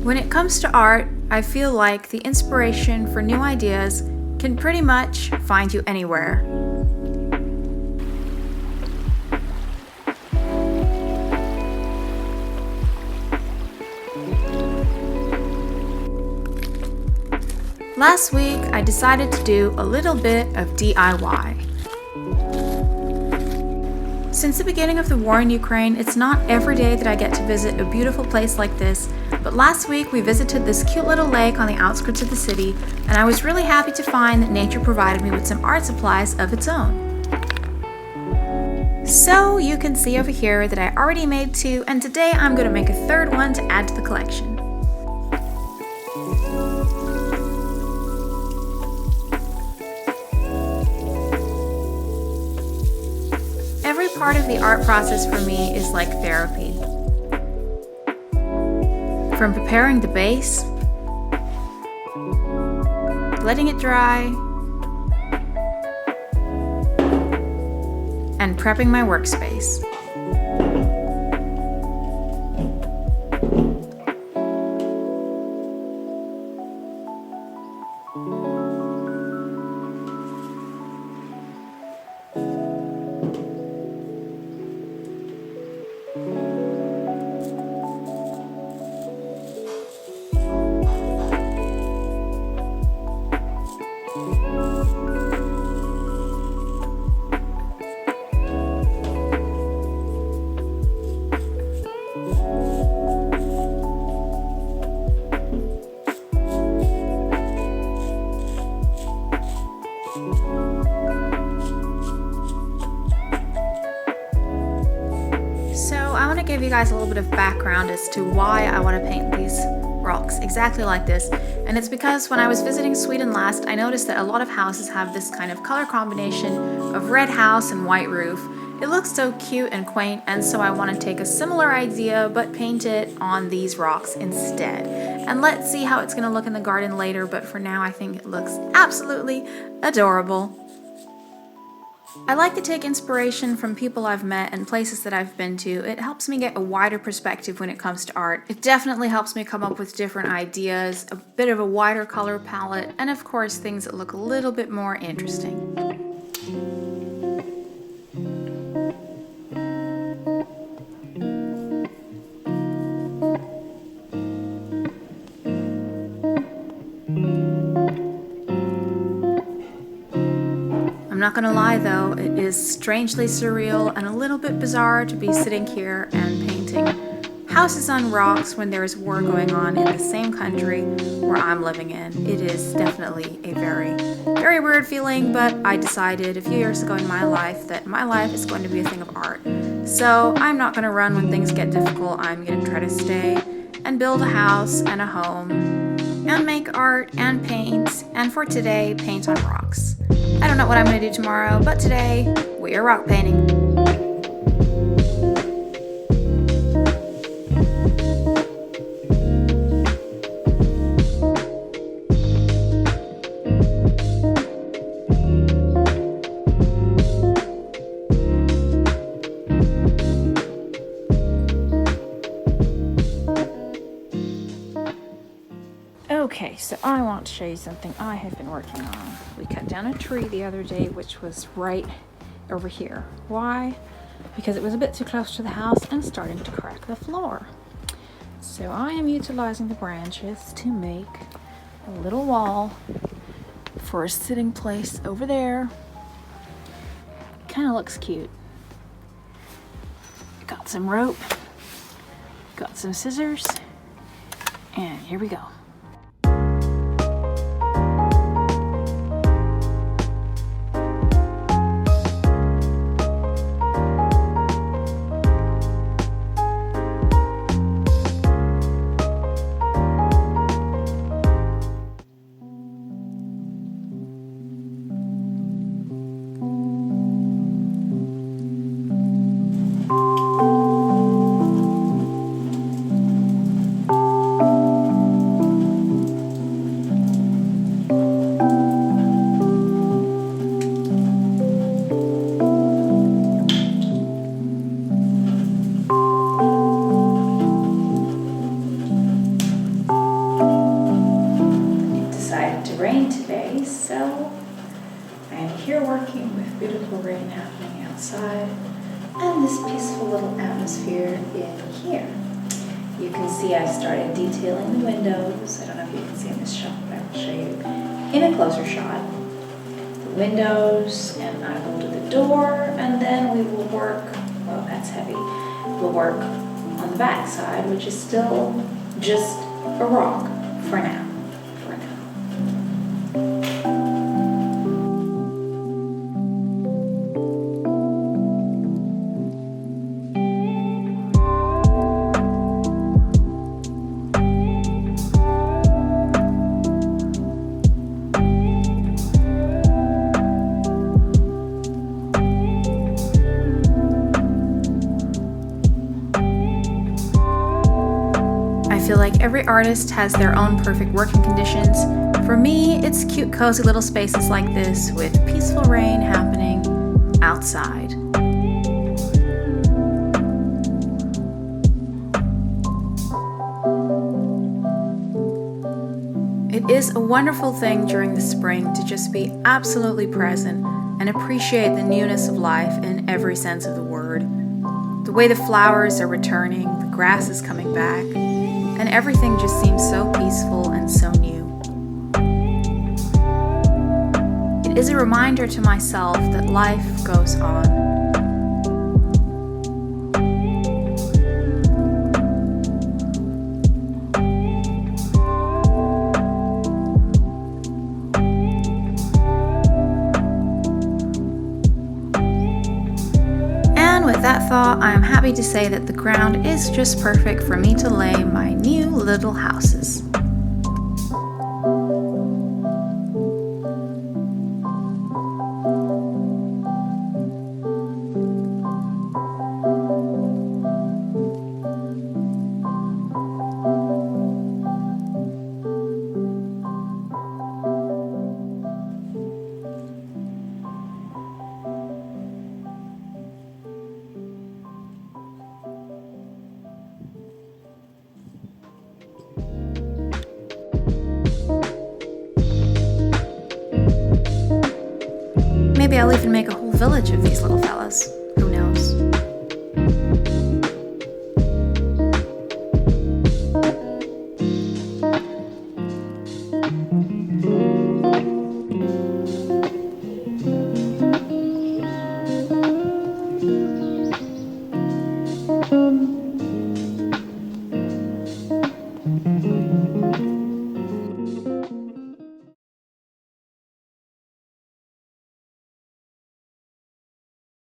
When it comes to art, I feel like the inspiration for new ideas can pretty much find you anywhere. Last week, I decided to do a little bit of DIY. Since the beginning of the war in Ukraine, it's not every day that I get to visit a beautiful place like this, but last week we visited this cute little lake on the outskirts of the city, and I was really happy to find that nature provided me with some art supplies of its own. So you can see over here that I already made two, and today I'm going to make a third one to add to the collection. Every part of the art process for me is like therapy. From preparing the base, letting it dry, and prepping my workspace. Give you guys a little bit of background as to why I want to paint these rocks exactly like this, and it's because when I was visiting Sweden last, I noticed that a lot of houses have this kind of color combination of red house and white roof. It looks so cute and quaint, and so I want to take a similar idea but paint it on these rocks instead. And let's see how it's going to look in the garden later, but for now I think it looks absolutely adorable. I like to take inspiration from people I've met and places that I've been to. It helps me get a wider perspective when it comes to art. It definitely helps me come up with different ideas, a bit of a wider color palette, and of course things that look a little bit more interesting. I'm not gonna lie though, it is strangely surreal and a little bit bizarre to be sitting here and painting houses on rocks when there is war going on in the same country where I'm living in. It is definitely a very, very weird feeling, but I decided a few years ago in my life that my life is going to be a thing of art. So I'm not gonna run when things get difficult. I'm gonna try to stay and build a house and a home and make art and paint, and for today, paint on rocks. I don't know what I'm going to do tomorrow, but today we are rock painting. Okay, so I want to show you something I have been working on. We cut down a tree the other day, which was right over here. Why? Because it was a bit too close to the house and starting to crack the floor. So I am utilizing the branches to make a little wall for a sitting place over there. Kind of looks cute. Got some rope, got some scissors, and here we go. happening outside, and this peaceful little atmosphere in here. You can see I've started detailing the windows. I don't know if you can see in this shot, but I will show you in a closer shot. The windows, and I will do the door, and then we will work, well, that's heavy. We'll work on the back side, which is still just a rock for now. I feel like every artist has their own perfect working conditions. For me, it's cute, cozy little spaces like this with peaceful rain happening outside. It is a wonderful thing during the spring to just be absolutely present and appreciate the newness of life in every sense of the word. The way the flowers are returning, the grass is coming back, and everything just seems so peaceful and so new. It is a reminder to myself that life goes on. And with that thought, I am happy to say that the ground is just perfect for me to lay my new little houses. Maybe I'll even make a whole village of these little fellas.